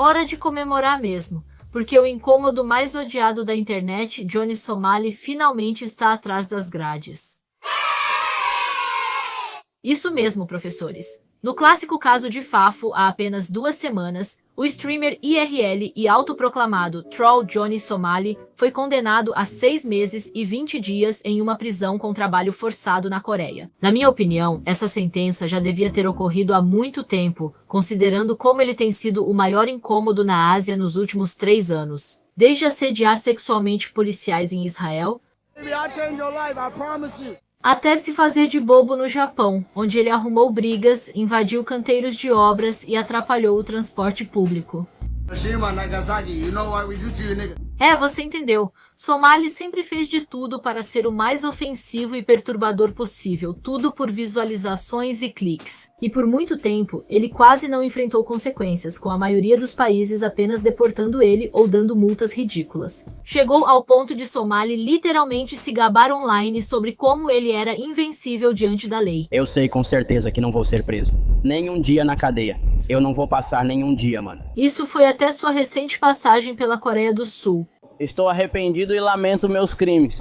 Hora de comemorar mesmo, porque o incômodo mais odiado da internet, Johnny Somali, finalmente está atrás das grades. Isso mesmo, professores. No clássico caso de Fafo, há apenas 2 semanas, o streamer IRL e autoproclamado troll Johnny Somali foi condenado a 6 meses e 20 dias em uma prisão com trabalho forçado na Coreia. Na minha opinião, essa sentença já devia ter ocorrido há muito tempo, considerando como ele tem sido o maior incômodo na Ásia nos últimos 3 anos. Desde assediar sexualmente policiais em Israel, até se fazer de bobo no Japão, onde ele arrumou brigas, invadiu canteiros de obras e atrapalhou o transporte público. Você entendeu. Somali sempre fez de tudo para ser o mais ofensivo e perturbador possível, tudo por visualizações e cliques. E por muito tempo, ele quase não enfrentou consequências, com a maioria dos países apenas deportando ele ou dando multas ridículas. Chegou ao ponto de Somali literalmente se gabar online sobre como ele era invencível diante da lei. Eu sei com certeza que não vou ser preso. Nem um dia na cadeia. Eu não vou passar nenhum dia, mano. Isso foi até sua recente passagem pela Coreia do Sul. Estou arrependido e lamento meus crimes.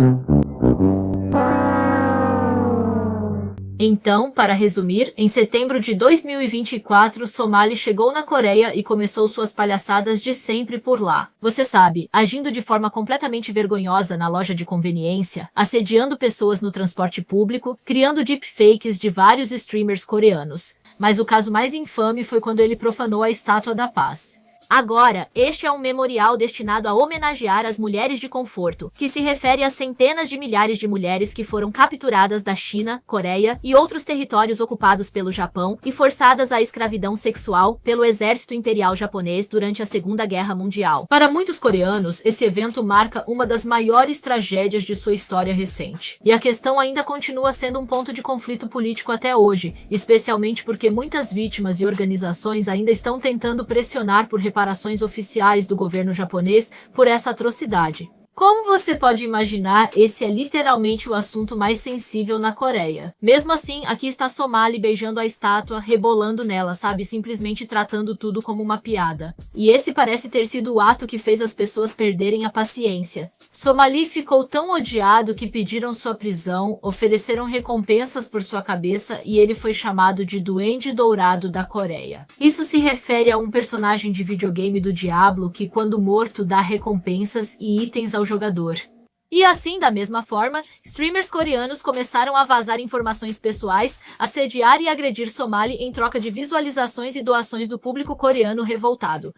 Então, para resumir, em setembro de 2024, Somali chegou na Coreia e começou suas palhaçadas de sempre por lá. Você sabe, agindo de forma completamente vergonhosa na loja de conveniência, assediando pessoas no transporte público, criando deepfakes de vários streamers coreanos. Mas o caso mais infame foi quando ele profanou a Estátua da Paz. Agora, este é um memorial destinado a homenagear as mulheres de conforto, que se refere a centenas de milhares de mulheres que foram capturadas da China, Coreia e outros territórios ocupados pelo Japão e forçadas à escravidão sexual pelo exército imperial japonês durante a Segunda Guerra Mundial. Para muitos coreanos, esse evento marca uma das maiores tragédias de sua história recente. E a questão ainda continua sendo um ponto de conflito político até hoje, especialmente porque muitas vítimas e organizações ainda estão tentando pressionar por reparações oficiais do governo japonês por essa atrocidade. Como você pode imaginar, esse é literalmente o assunto mais sensível na Coreia. Mesmo assim, aqui está Somali beijando a estátua, rebolando nela, sabe? Simplesmente tratando tudo como uma piada. E esse parece ter sido o ato que fez as pessoas perderem a paciência. Somali ficou tão odiado que pediram sua prisão, ofereceram recompensas por sua cabeça e ele foi chamado de Duende Dourado da Coreia. Isso se refere a um personagem de videogame do Diablo que, quando morto, dá recompensas e itens ao jogador. E assim, da mesma forma, streamers coreanos começaram a vazar informações pessoais, assediar e agredir Somali em troca de visualizações e doações do público coreano revoltado.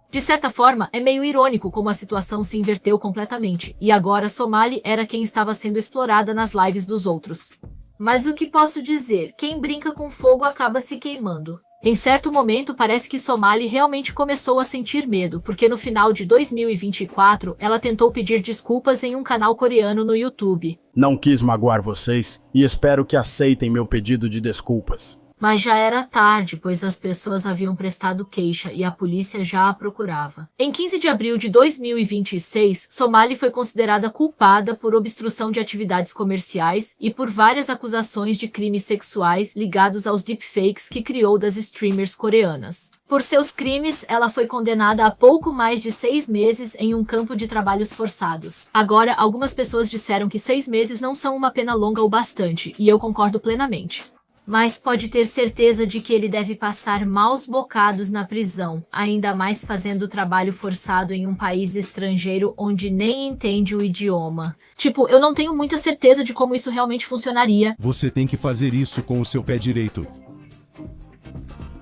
De certa forma, é meio irônico como a situação se inverteu completamente, e agora Somali era quem estava sendo explorada nas lives dos outros. Mas o que posso dizer? Quem brinca com fogo acaba se queimando. Em certo momento, parece que Somali realmente começou a sentir medo, porque no final de 2024, ela tentou pedir desculpas em um canal coreano no YouTube. Não quis magoar vocês e espero que aceitem meu pedido de desculpas. Mas já era tarde, pois as pessoas haviam prestado queixa e a polícia já a procurava. Em 15 de abril de 2026, Somali foi considerada culpada por obstrução de atividades comerciais e por várias acusações de crimes sexuais ligados aos deepfakes que criou das streamers coreanas. Por seus crimes, ela foi condenada a pouco mais de 6 meses em um campo de trabalhos forçados. Agora, algumas pessoas disseram que 6 meses não são uma pena longa o bastante, e eu concordo plenamente. Mas pode ter certeza de que ele deve passar maus bocados na prisão, ainda mais fazendo trabalho forçado em um país estrangeiro onde nem entende o idioma. Tipo, eu não tenho muita certeza de como isso realmente funcionaria. Você tem que fazer isso com o seu pé direito.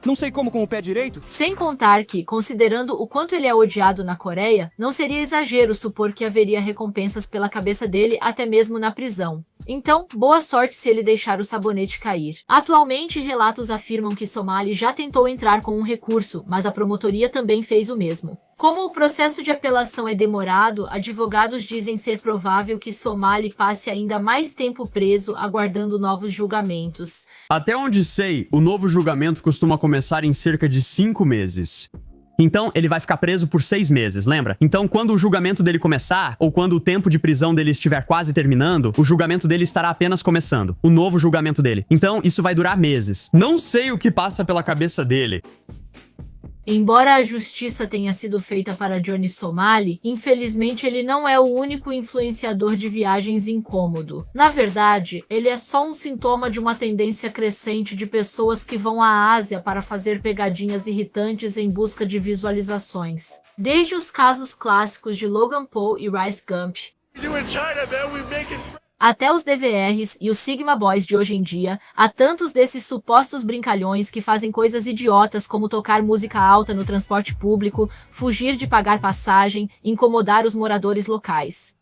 Não sei como com o pé direito. Sem contar que, considerando o quanto ele é odiado na Coreia, não seria exagero supor que haveria recompensas pela cabeça dele até mesmo na prisão. Então, boa sorte se ele deixar o sabonete cair. Atualmente, relatos afirmam que Somali já tentou entrar com um recurso, mas a promotoria também fez o mesmo. Como o processo de apelação é demorado, advogados dizem ser provável que Somali passe ainda mais tempo preso aguardando novos julgamentos. Até onde sei, o novo julgamento costuma começar em cerca de 5 meses. Então, ele vai ficar preso por 6 meses, lembra? Então, quando o julgamento dele começar, ou quando o tempo de prisão dele estiver quase terminando, o julgamento dele estará apenas começando. O novo julgamento dele. Então, isso vai durar meses. Não sei o que passa pela cabeça dele. Embora a justiça tenha sido feita para Johnny Somali, infelizmente ele não é o único influenciador de viagens incômodo. Na verdade, ele é só um sintoma de uma tendência crescente de pessoas que vão à Ásia para fazer pegadinhas irritantes em busca de visualizações. Desde os casos clássicos de Logan Paul e Rice Gump, até os DVRs e os Sigma Boys de hoje em dia, há tantos desses supostos brincalhões que fazem coisas idiotas como tocar música alta no transporte público, fugir de pagar passagem, incomodar os moradores locais.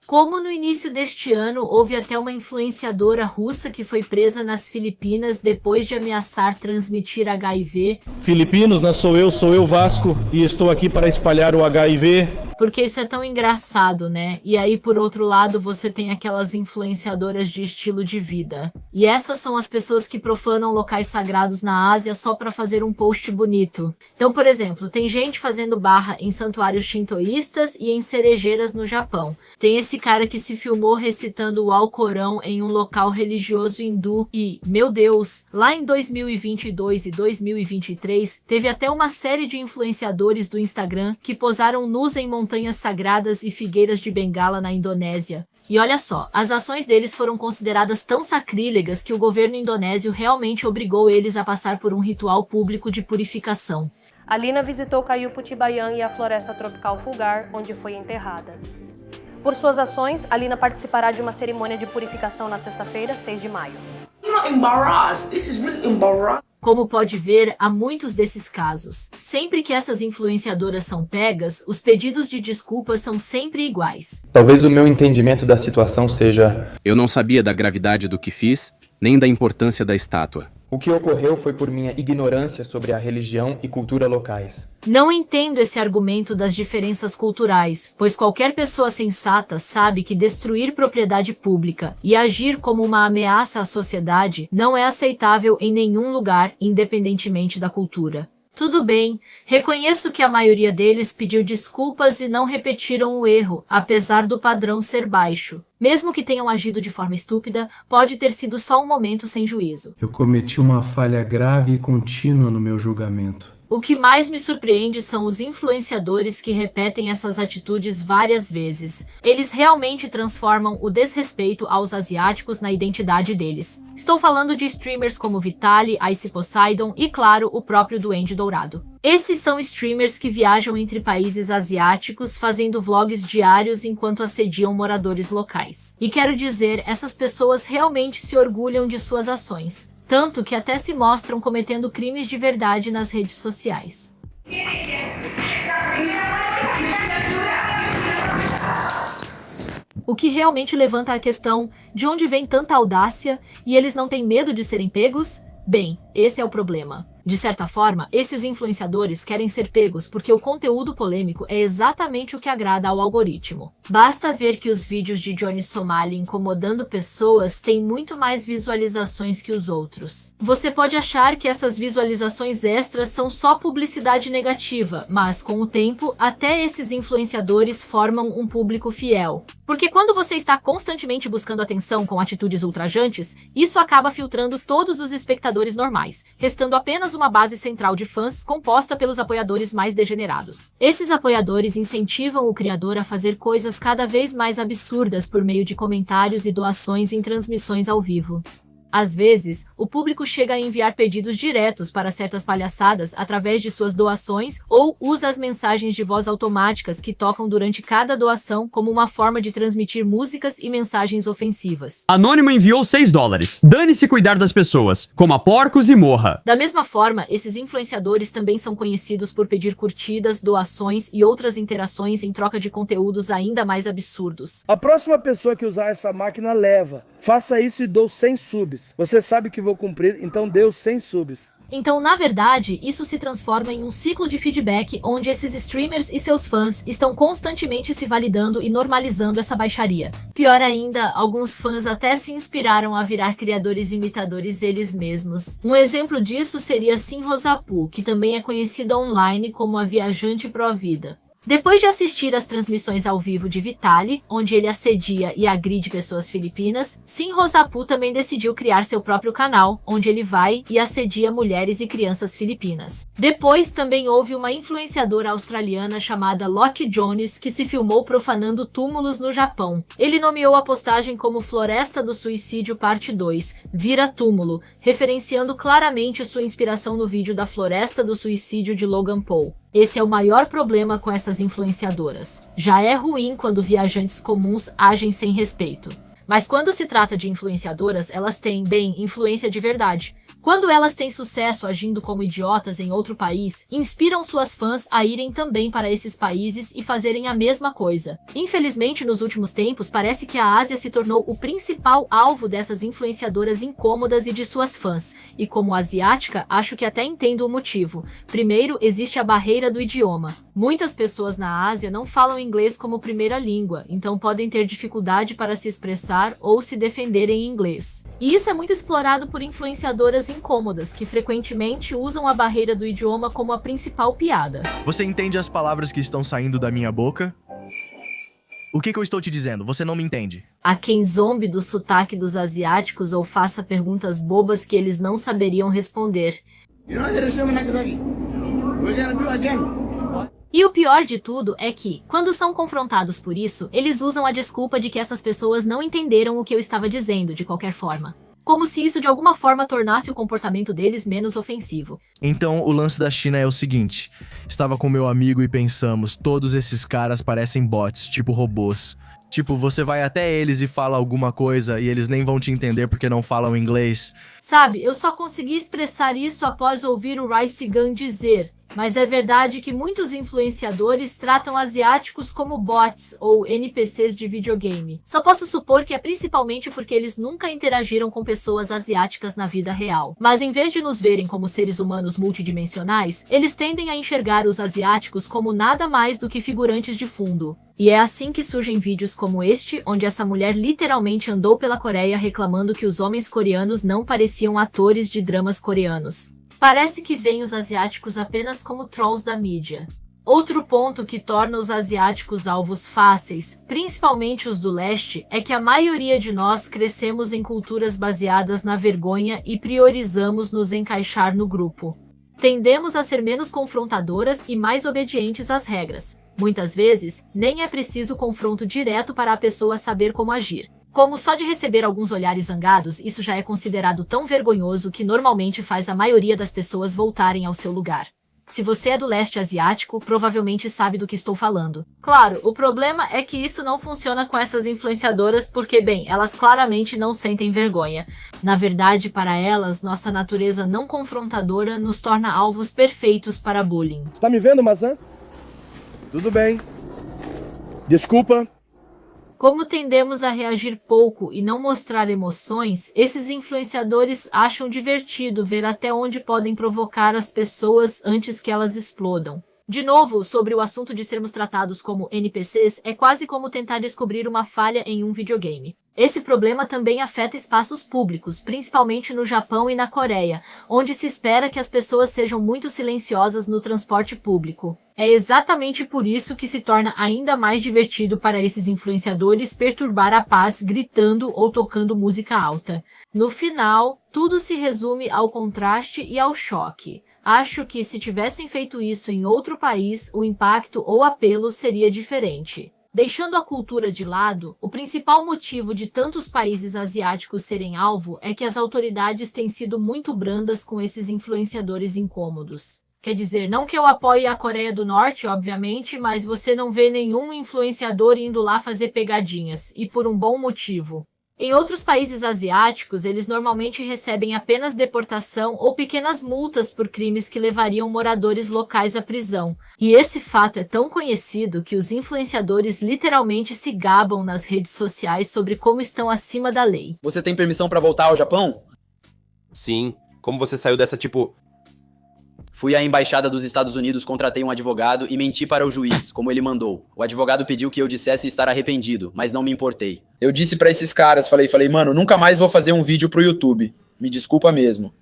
Como no início deste ano, houve até uma influenciadora russa que foi presa nas Filipinas depois de ameaçar transmitir HIV. Filipinos, não sou eu Vasco, e estou aqui para espalhar o HIV. Porque isso é tão engraçado, né? E aí, por outro lado, você tem aquelas influenciadoras de estilo de vida. E essas são as pessoas que profanam locais sagrados na Ásia só pra fazer um post bonito. Então, por exemplo, tem gente fazendo barra em santuários shintoístas e em cerejeiras no Japão. Tem esse cara que se filmou recitando o Alcorão em um local religioso hindu e, meu Deus, lá em 2022 e 2023, teve até uma série de influenciadores do Instagram que posaram nus em montanhas sagradas e figueiras de Bengala na Indonésia. E olha só, as ações deles foram consideradas tão sacrílegas que o governo indonésio realmente obrigou eles a passar por um ritual público de purificação. Alina visitou Caiupo Bayan e a floresta tropical Fulgar, onde foi enterrada. Por suas ações, Alina participará de uma cerimônia de purificação na sexta-feira, 6 de maio. Como pode ver, há muitos desses casos. Sempre que essas influenciadoras são pegas, os pedidos de desculpas são sempre iguais. Talvez o meu entendimento da situação seja: eu não sabia da gravidade do que fiz, nem da importância da estátua. o que ocorreu foi por minha ignorância sobre a religião e cultura locais. Não entendo esse argumento das diferenças culturais, pois qualquer pessoa sensata sabe que destruir propriedade pública e agir como uma ameaça à sociedade não é aceitável em nenhum lugar, independentemente da cultura. Tudo bem, reconheço que a maioria deles pediu desculpas e não repetiram o erro, apesar do padrão ser baixo. Mesmo que tenham agido de forma estúpida, pode ter sido só um momento sem juízo. Eu cometi uma falha grave e contínua no meu julgamento. O que mais me surpreende são os influenciadores que repetem essas atitudes várias vezes. Eles realmente transformam o desrespeito aos asiáticos na identidade deles. Estou falando de streamers como Vitali, Ice Poseidon e, claro, o próprio Duende Dourado. Esses são streamers que viajam entre países asiáticos fazendo vlogs diários enquanto assediam moradores locais. E quero dizer, essas pessoas realmente se orgulham de suas ações. Tanto que até se mostram cometendo crimes de verdade nas redes sociais. O que realmente levanta a questão de onde vem tanta audácia e eles não têm medo de serem pegos? Bem, esse é o problema. De certa forma, esses influenciadores querem ser pegos porque o conteúdo polêmico é exatamente o que agrada ao algoritmo. Basta ver que os vídeos de Johnny Somali incomodando pessoas têm muito mais visualizações que os outros. Você pode achar que essas visualizações extras são só publicidade negativa, mas com o tempo, até esses influenciadores formam um público fiel. Porque quando você está constantemente buscando atenção com atitudes ultrajantes, isso acaba filtrando todos os espectadores normais, restando apenas uma base central de fãs composta pelos apoiadores mais degenerados. Esses apoiadores incentivam o criador a fazer coisas cada vez mais absurdas por meio de comentários e doações em transmissões ao vivo. Às vezes, o público chega a enviar pedidos diretos para certas palhaçadas através de suas doações ou usa as mensagens de voz automáticas que tocam durante cada doação como uma forma de transmitir músicas e mensagens ofensivas. Anônimo enviou $6. Dane-se cuidar das pessoas. Coma porcos e morra. Da mesma forma, esses influenciadores também são conhecidos por pedir curtidas, doações e outras interações em troca de conteúdos ainda mais absurdos. A próxima pessoa que usar essa máquina leva. Faça isso e dou 100 subs. Você sabe que vou cumprir, então dê os 100 subs. Então, na verdade, isso se transforma em um ciclo de feedback onde esses streamers e seus fãs estão constantemente se validando e normalizando essa baixaria. Pior ainda, alguns fãs até se inspiraram a virar criadores imitadores deles mesmos. Um exemplo disso seria Sim Rosapu, que também é conhecida online como a Viajante Pró-Vida. Depois de assistir às transmissões ao vivo de Vitali, onde ele assedia e agride pessoas filipinas, Sim Rosapu também decidiu criar seu próprio canal, onde ele vai e assedia mulheres e crianças filipinas. Depois também houve uma influenciadora australiana chamada Locke Jones que se filmou profanando túmulos no Japão. Ele nomeou a postagem como Floresta do Suicídio Parte 2, Vira Túmulo, referenciando claramente sua inspiração no vídeo da Floresta do Suicídio de Logan Paul. Esse é o maior problema com essas influenciadoras. Já é ruim quando viajantes comuns agem sem respeito. Mas quando se trata de influenciadoras, elas têm, bem, influência de verdade. Quando elas têm sucesso agindo como idiotas em outro país, inspiram suas fãs a irem também para esses países e fazerem a mesma coisa. Infelizmente, nos últimos tempos, parece que a Ásia se tornou o principal alvo dessas influenciadoras incômodas e de suas fãs. E como asiática, acho que até entendo o motivo. Primeiro, existe a barreira do idioma. Muitas pessoas na Ásia não falam inglês como primeira língua, então podem ter dificuldade para se expressar ou se defender em inglês. E isso é muito explorado por influenciadoras incômodas, que frequentemente usam a barreira do idioma como a principal piada. Você entende as palavras que estão saindo da minha boca? O que eu estou te dizendo? Você não me entende. Há quem zombe do sotaque dos asiáticos ou faça perguntas bobas que eles não saberiam responder. E o pior de tudo é que, quando são confrontados por isso, eles usam a desculpa de que essas pessoas não entenderam o que eu estava dizendo de qualquer forma. Como se isso de alguma forma tornasse o comportamento deles menos ofensivo. Então, o lance da China é o seguinte. Estava com meu amigo e pensamos, todos esses caras parecem bots, tipo robôs. Tipo, você vai até eles e fala alguma coisa e eles nem vão te entender porque não falam inglês. Sabe, eu só consegui expressar isso após ouvir o Rice Gun dizer... Mas é verdade que muitos influenciadores tratam asiáticos como bots ou NPCs de videogame. Só posso supor que é principalmente porque eles nunca interagiram com pessoas asiáticas na vida real. Mas em vez de nos verem como seres humanos multidimensionais, eles tendem a enxergar os asiáticos como nada mais do que figurantes de fundo. E é assim que surgem vídeos como este, onde essa mulher literalmente andou pela Coreia reclamando que os homens coreanos não pareciam atores de dramas coreanos. Parece que veem os asiáticos apenas como trolls da mídia. Outro ponto que torna os asiáticos alvos fáceis, principalmente os do leste, é que a maioria de nós crescemos em culturas baseadas na vergonha e priorizamos nos encaixar no grupo. Tendemos a ser menos confrontadoras e mais obedientes às regras. Muitas vezes, nem é preciso confronto direto para a pessoa saber como agir. Como só de receber alguns olhares zangados, isso já é considerado tão vergonhoso que normalmente faz a maioria das pessoas voltarem ao seu lugar. Se você é do leste asiático, provavelmente sabe do que estou falando. Claro, o problema é que isso não funciona com essas influenciadoras porque, bem, elas claramente não sentem vergonha. Na verdade, para elas, nossa natureza não confrontadora nos torna alvos perfeitos para bullying. Tá me vendo, Mazan? Tudo bem. Desculpa. Como tendemos a reagir pouco e não mostrar emoções, esses influenciadores acham divertido ver até onde podem provocar as pessoas antes que elas explodam. De novo, sobre o assunto de sermos tratados como NPCs, é quase como tentar descobrir uma falha em um videogame. Esse problema também afeta espaços públicos, principalmente no Japão e na Coreia, onde se espera que as pessoas sejam muito silenciosas no transporte público. É exatamente por isso que se torna ainda mais divertido para esses influenciadores perturbar a paz gritando ou tocando música alta. No final, tudo se resume ao contraste e ao choque. Acho que se tivessem feito isso em outro país, o impacto ou apelo seria diferente. Deixando a cultura de lado, o principal motivo de tantos países asiáticos serem alvo é que as autoridades têm sido muito brandas com esses influenciadores incômodos. Quer dizer, não que eu apoie a Coreia do Norte, obviamente, mas você não vê nenhum influenciador indo lá fazer pegadinhas, e por um bom motivo. Em outros países asiáticos, eles normalmente recebem apenas deportação ou pequenas multas por crimes que levariam moradores locais à prisão. E esse fato é tão conhecido que os influenciadores literalmente se gabam nas redes sociais sobre como estão acima da lei. Você tem permissão pra voltar ao Japão? Sim. Como você saiu dessa, Fui à embaixada dos Estados Unidos, contratei um advogado e menti para o juiz, como ele mandou. O advogado pediu que eu dissesse estar arrependido, mas não me importei. Eu disse pra esses caras, falei, mano, nunca mais vou fazer um vídeo pro YouTube. Me desculpa mesmo.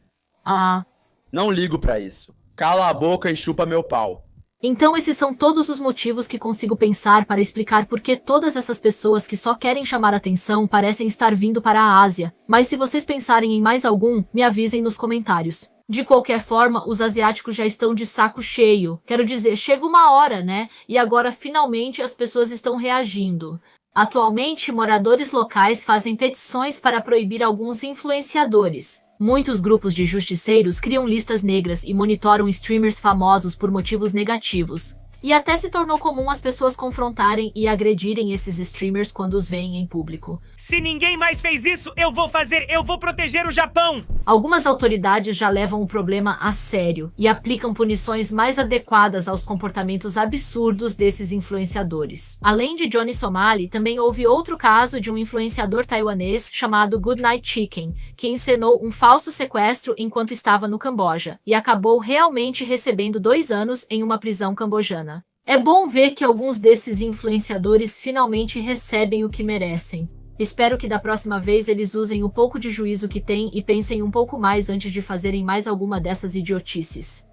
Ah. Não ligo pra isso. Cala a boca e chupa meu pau. Então esses são todos os motivos que consigo pensar para explicar por que todas essas pessoas que só querem chamar atenção parecem estar vindo para a Ásia. Mas se vocês pensarem em mais algum, me avisem nos comentários. De qualquer forma, os asiáticos já estão de saco cheio. Quero dizer, chega uma hora, né? E agora finalmente as pessoas estão reagindo. Atualmente, moradores locais fazem petições para proibir alguns influenciadores. Muitos grupos de justiceiros criam listas negras e monitoram streamers famosos por motivos negativos. E até se tornou comum as pessoas confrontarem e agredirem esses streamers quando os veem em público. Se ninguém mais fez isso, eu vou fazer! Eu vou proteger o Japão! Algumas autoridades já levam o problema a sério e aplicam punições mais adequadas aos comportamentos absurdos desses influenciadores. Além de Johnny Somali, também houve outro caso de um influenciador taiwanês chamado Goodnight Chicken, que encenou um falso sequestro enquanto estava no Camboja e acabou realmente recebendo 2 anos em uma prisão cambojana. É bom ver que alguns desses influenciadores finalmente recebem o que merecem. Espero que da próxima vez eles usem o pouco de juízo que têm e pensem um pouco mais antes de fazerem mais alguma dessas idiotices.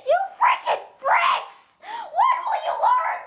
You freaking pricks! What will you learn?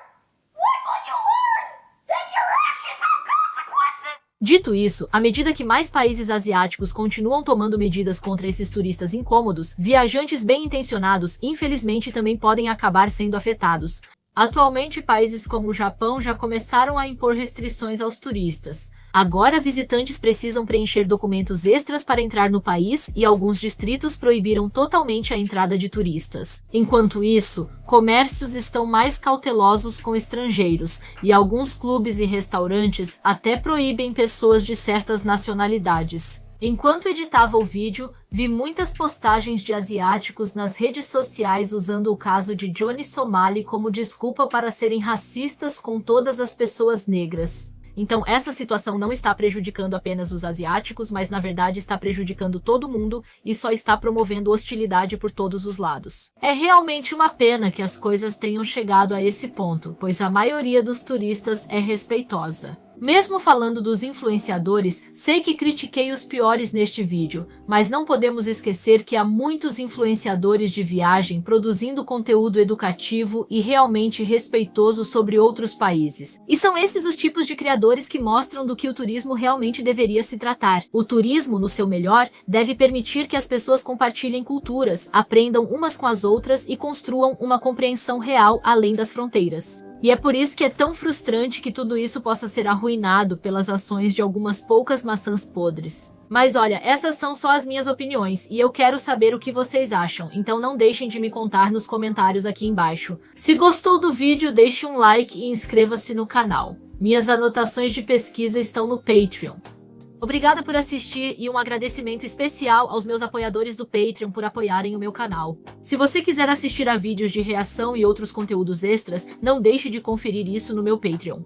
What will you learn? That your actions have consequences! Dito isso, à medida que mais países asiáticos continuam tomando medidas contra esses turistas incômodos, viajantes bem-intencionados infelizmente também podem acabar sendo afetados. Atualmente, países como o Japão já começaram a impor restrições aos turistas. Agora, visitantes precisam preencher documentos extras para entrar no país e alguns distritos proibiram totalmente a entrada de turistas. Enquanto isso, comércios estão mais cautelosos com estrangeiros e alguns clubes e restaurantes até proíbem pessoas de certas nacionalidades. Enquanto editava o vídeo, vi muitas postagens de asiáticos nas redes sociais usando o caso de Johnny Somali como desculpa para serem racistas com todas as pessoas negras. Então essa situação não está prejudicando apenas os asiáticos, mas na verdade está prejudicando todo mundo e só está promovendo hostilidade por todos os lados. É realmente uma pena que as coisas tenham chegado a esse ponto, pois a maioria dos turistas é respeitosa. Mesmo falando dos influenciadores, sei que critiquei os piores neste vídeo, mas não podemos esquecer que há muitos influenciadores de viagem produzindo conteúdo educativo e realmente respeitoso sobre outros países. E são esses os tipos de criadores que mostram do que o turismo realmente deveria se tratar. O turismo, no seu melhor, deve permitir que as pessoas compartilhem culturas, aprendam umas com as outras e construam uma compreensão real além das fronteiras. E é por isso que é tão frustrante que tudo isso possa ser arruinado pelas ações de algumas poucas maçãs podres. Mas olha, essas são só as minhas opiniões e eu quero saber o que vocês acham, então não deixem de me contar nos comentários aqui embaixo. Se gostou do vídeo, deixe um like e inscreva-se no canal. Minhas anotações de pesquisa estão no Patreon. Obrigada por assistir e um agradecimento especial aos meus apoiadores do Patreon por apoiarem o meu canal. Se você quiser assistir a vídeos de reação e outros conteúdos extras, não deixe de conferir isso no meu Patreon.